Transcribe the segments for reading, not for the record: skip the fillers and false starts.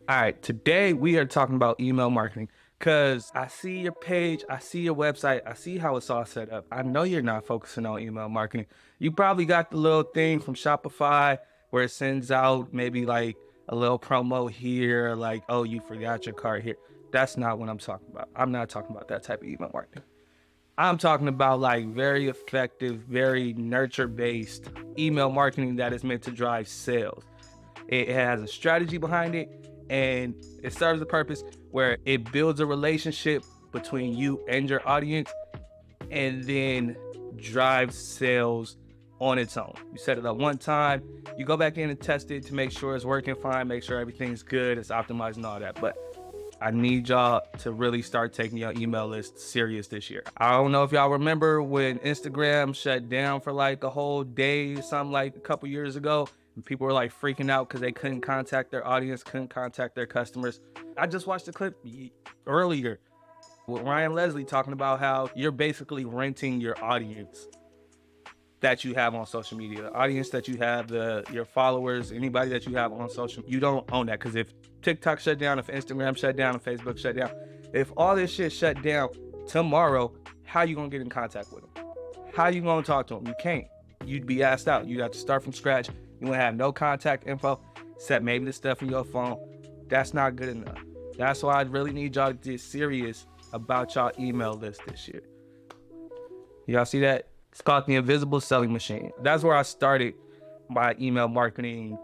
All right, today we are talking about email marketing because I see your page, I see your website, I see how it's all set up. I know you're not focusing on email marketing. You probably got the little thing from Shopify where it sends out maybe like a little promo here, like, oh, you forgot your card here. That's not what I'm talking about. I'm not talking about that type of email marketing. I'm talking about like very effective, very nurture-based email marketing that is meant to drive sales. It has a strategy behind it, and it serves a purpose where it builds a relationship between you and your audience and then drives sales on its own. You set it up one time, you go back in and test it to make sure it's working fine, make sure everything's good, it's optimized and all that. But I need y'all to really start taking your email list serious this year. I don't know if y'all remember when Instagram shut down for like a whole day or something like a couple years ago, and people were like freaking out because they couldn't contact their audience, couldn't contact their customers. I just watched a clip earlier with Ryan Leslie talking about how you're basically renting your audience that you have on social media, the audience that you have, your followers, anybody that you have on social. You don't own that, because if TikTok shut down, if Instagram shut down, if Facebook shut down, if all this shit shut down tomorrow, how you gonna get in contact with them? How you gonna talk to them? You can't. You'd be asked out. You'd have to start from scratch. You won't have no contact info, except maybe the stuff in your phone. That's not good enough. That's why I really need y'all to get serious about y'all email list this year. Y'all see that? It's called the invisible selling machine. That's where I started my email marketing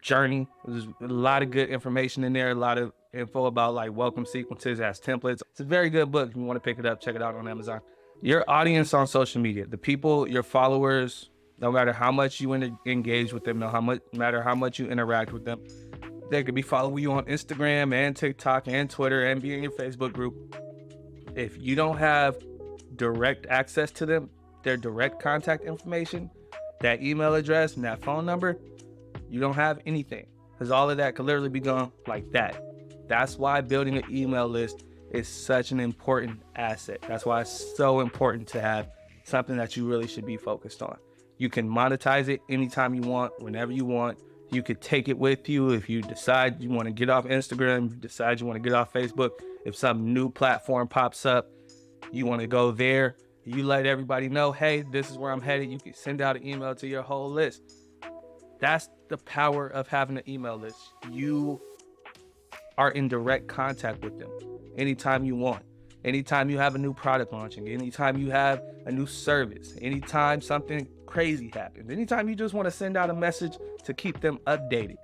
journey. There's a lot of good information in there, a lot of info about like welcome sequences as templates. It's a very good book. If you want to pick it up, check it out on Amazon. Your audience on social media, the people, your followers, no matter how much you engage with them, no matter how much you interact with them, they could be following you on Instagram and TikTok and Twitter and be in your Facebook group. If you don't have direct access to them, their direct contact information, that email address and that phone number, you don't have anything, because all of that could literally be gone like that. That's why building an email list is such an important asset. That's why it's so important to have something that you really should be focused on. You can monetize it anytime you want, whenever you want. You could take it with you if you decide you want to get off Instagram, you decide you want to get off Facebook. If some new platform pops up, you want to go there, you let everybody know, hey, this is where I'm headed. You can send out an email to your whole list. That's the power of having an email list. You are in direct contact with them anytime you want. Anytime you have a new product launching, anytime you have a new service, anytime something crazy happens, anytime you just want to send out a message to keep them updated,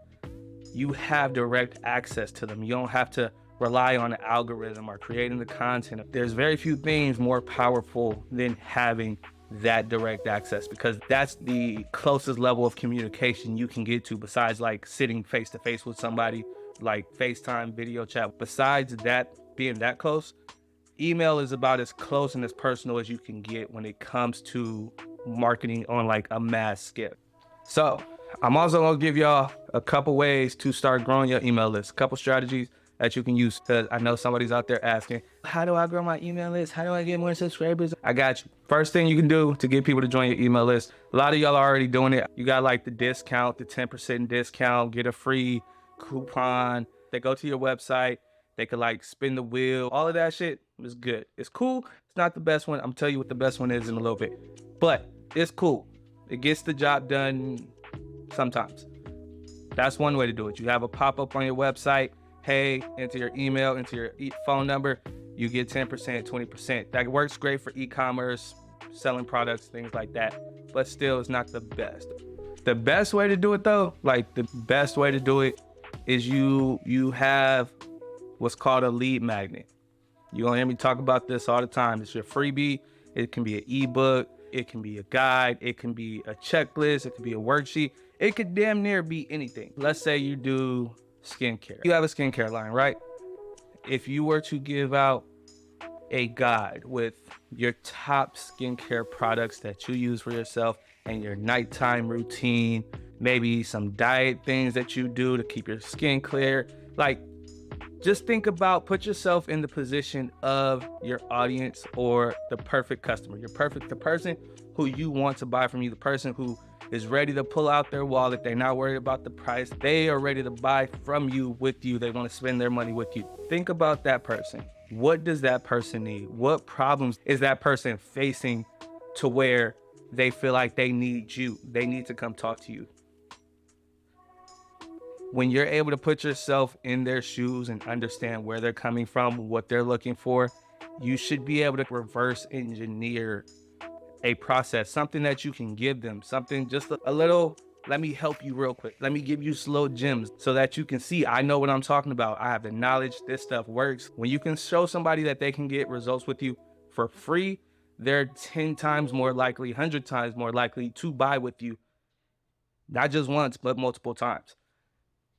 you have direct access to them. You don't have to rely on an algorithm or creating the content. There's very few things more powerful than having that direct access, because that's the closest level of communication you can get to, besides like sitting face to face with somebody, like FaceTime, video chat. Besides that, being that close, email is about as close and as personal as you can get when it comes to marketing on like a mass scale. So I'm also gonna give y'all a couple ways to start growing your email list, a couple strategies that you can use, because I know somebody's out there asking, how do I grow my email list? How do I get more subscribers? I got you. First thing you can do to get people to join your email list, a lot of y'all are already doing it. You got like the discount, the 10% discount, get a free coupon. They go to your website, they could like spin the wheel. All of that shit is good. It's cool. It's not the best one. I'm telling you what the best one is in a little bit, but it's cool. It gets the job done sometimes. That's one way to do it. You have a pop-up on your website. Hey, enter your email, enter your phone number, you get 10%, 20%. That works great for e-commerce, selling products, things like that, but still it's not the best. The best way to do it though, like the best way to do it is you have what's called a lead magnet. You're gonna hear me talk about this all the time. It's your freebie. It can be an ebook, it can be a guide, it can be a checklist, it can be a worksheet. It could damn near be anything. Let's say you do skincare. You have a skincare line, right? If you were to give out a guide with your top skincare products that you use for yourself and your nighttime routine, maybe some diet things that you do to keep your skin clear, like just think about, put yourself in the position of your audience or the perfect customer, the person who you want to buy from you, the person who is ready to pull out their wallet. They're not worried about the price. They are ready to buy from you, with you. They want to spend their money with you. Think about that person. What does that person need? What problems is that person facing to where they feel like they need you? They need to come talk to you. When you're able to put yourself in their shoes and understand where they're coming from, what they're looking for, you should be able to reverse engineer a process, something that you can give them, something just a little, let me help you real quick. Let me give you slow gems so that you can see, I know what I'm talking about. I have the knowledge, this stuff works. When you can show somebody that they can get results with you for free, they're 10 times more likely, 100 times more likely to buy with you, not just once, but multiple times.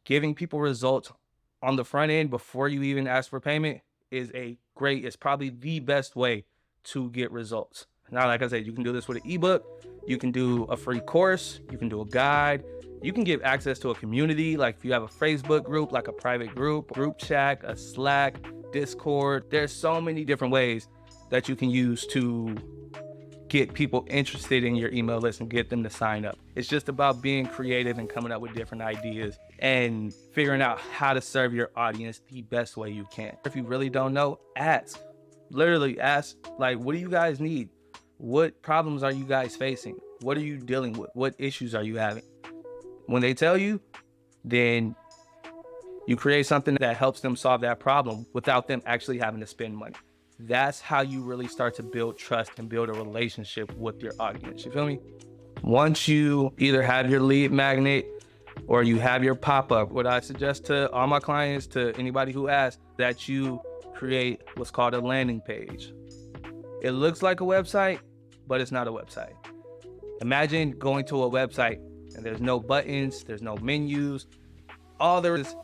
Giving people results on the front end before you even ask for payment is it's probably the best way to get results. Now, like I said, you can do this with an ebook, you can do a free course, you can do a guide, you can give access to a community. Like if you have a Facebook group, like a private group chat, a Slack, Discord, there's so many different ways that you can use to get people interested in your email list and get them to sign up. It's just about being creative and coming up with different ideas and figuring out how to serve your audience the best way you can. If you really don't know, ask. Literally ask, like, what do you guys need? What problems are you guys facing? What are you dealing with? What issues are you having? When they tell you, then you create something that helps them solve that problem without them actually having to spend money. That's how you really start to build trust and build a relationship with your audience. You feel me? Once you either have your lead magnet or you have your pop-up, what I suggest to all my clients, to anybody who asks, that you create what's called a landing page. It looks like a website, but it's not a website. Imagine going to a website and there's no buttons, there's no menus. All there is,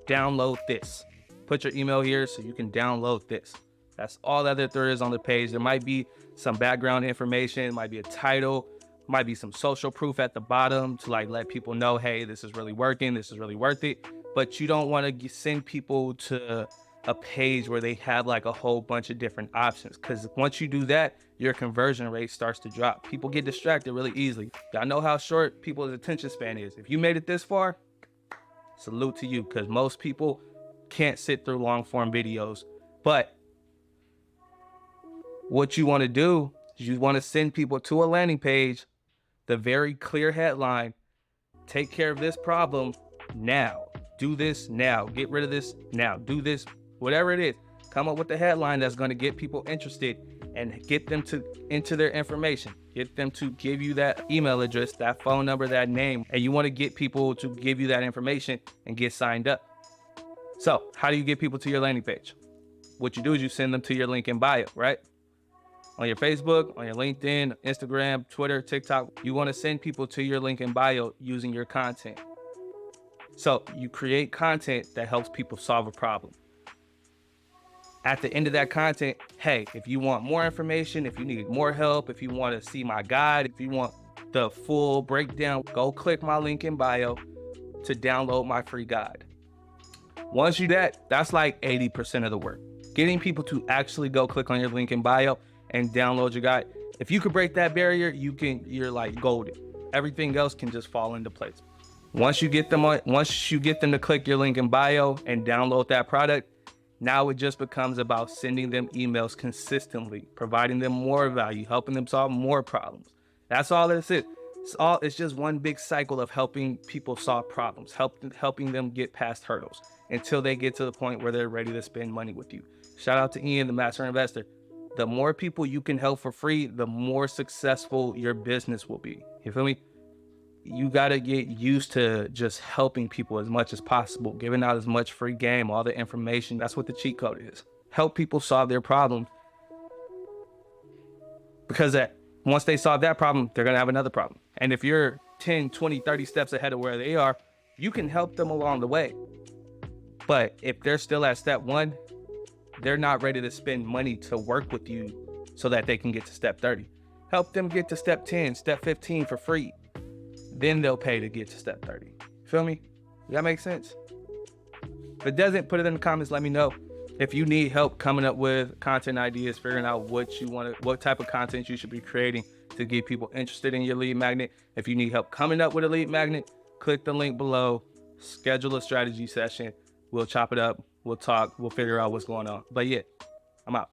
download this. Put your email here so you can download this. That's all that there is on the page. There might be some background information, it might be a title, might be some social proof at the bottom to like let people know, hey, this is really working, this is really worth it. But you don't want to send people to a page where they have like a whole bunch of different options, because once you do that, your conversion rate starts to drop. People get distracted really easily. Y'all know how short people's attention span is. If you made it this far, salute to you, because most people can't sit through long form videos. But what you want to do is you want to send people to a landing page, the very clear headline: take care of this problem now, do this now, get rid of this now, do this, whatever it is. Come up with the headline that's going to get people interested and get them to enter their information, get them to give you that email address, that phone number, that name, and you want to get people to give you that information and get signed up. So how do you get people to your landing page? What you do is you send them to your link in bio, right? On your Facebook, on your LinkedIn, Instagram, Twitter, TikTok, you want to send people to your link in bio using your content. So you create content that helps people solve a problem. At the end of that content, hey, if you want more information, if you need more help, if you want to see my guide, if you want the full breakdown, go click my link in bio to download my free guide. Once you do that, that's like 80% of the work. Getting people to actually go click on your link in bio and download your guide. If you could break that barrier, you're like golden. Everything else can just fall into place. Once you get them to click your link in bio and download that product, now it just becomes about sending them emails consistently, providing them more value, helping them solve more problems. That's all this is. It's just one big cycle of helping people solve problems, helping them get past hurdles until they get to the point where they're ready to spend money with you. Shout out to Ian, the master investor. The more people you can help for free, the more successful your business will be. You feel me? You got to get used to just helping people as much as possible, giving out as much free game, all the information. That's what the cheat code is. Help people solve their problems, because once they solve that problem, they're going to have another problem. And if you're 10, 20, 30 steps ahead of where they are, you can help them along the way. But if they're still at step one, they're not ready to spend money to work with you so that they can get to step 30. Help them get to step 10, step 15 for free. Then they'll pay to get to step 30. Feel me? Does that make sense? If it doesn't, put it in the comments. Let me know. If you need help coming up with content ideas, figuring out what type of content you should be creating to get people interested in your lead magnet. If you need help coming up with a lead magnet, click the link below, schedule a strategy session. We'll chop it up, we'll talk, we'll figure out what's going on. But yeah, I'm out.